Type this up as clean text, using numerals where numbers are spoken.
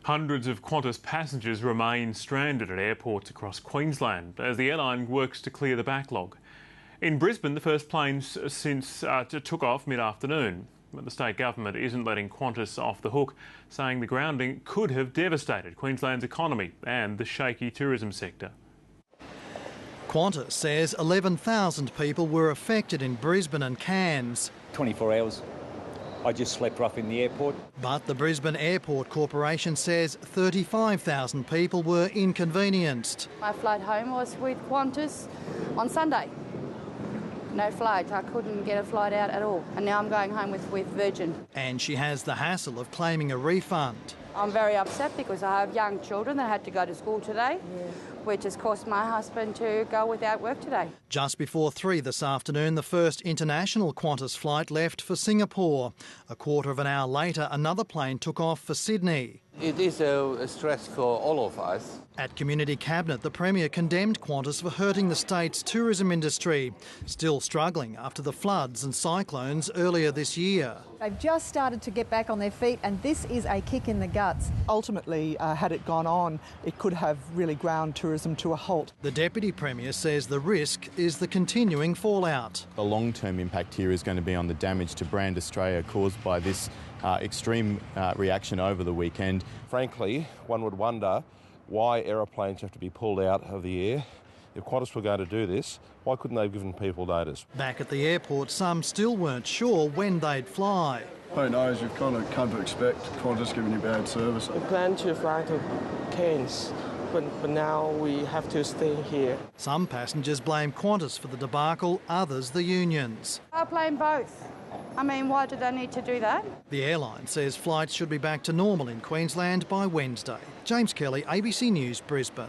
Hundreds of Qantas passengers remain stranded at airports across Queensland as the airline works to clear the backlog. In Brisbane, the first planes took off mid-afternoon, but the state government isn't letting Qantas off the hook, saying the grounding could have devastated Queensland's economy and the shaky tourism sector. Qantas says 11,000 people were affected in Brisbane and Cairns. 24 hours. I just slept rough in the airport. But the Brisbane Airport Corporation says 35,000 people were inconvenienced. My flight home was with Qantas on Sunday. No flight. I couldn't get a flight out at all. And now I'm going home with Virgin. And she has the hassle of claiming a refund. I'm very upset because I have young children that had to go to school today, which has caused my husband to go without work today. Just before 3 this afternoon, the first international Qantas flight left for Singapore. A quarter of an hour later, another plane took off for Sydney. It is a stress for all of us. At Community Cabinet, the Premier condemned Qantas for hurting the state's tourism industry, still struggling after the floods and cyclones earlier this year. They've just started to get back on their feet, and this is a kick in the guts. Ultimately, had it gone on, it could have really ground tourism to a halt. The Deputy Premier says the risk is the continuing fallout. The long-term impact here is going to be on the damage to brand Australia caused by this extreme reaction over the weekend. Frankly, one would wonder why aeroplanes have to be pulled out of the air. If Qantas were going to do this, why couldn't they have given people notice? Back at the airport, some still weren't sure when they'd fly. Who knows, you've kind of come to expect Qantas giving you bad service. We plan to fly to Cairns, but now we have to stay here. Some passengers blame Qantas for the debacle, others the unions. I blame both. I mean, why do they need to do that? The airline says flights should be back to normal in Queensland by Wednesday. James Kelly, ABC News, Brisbane.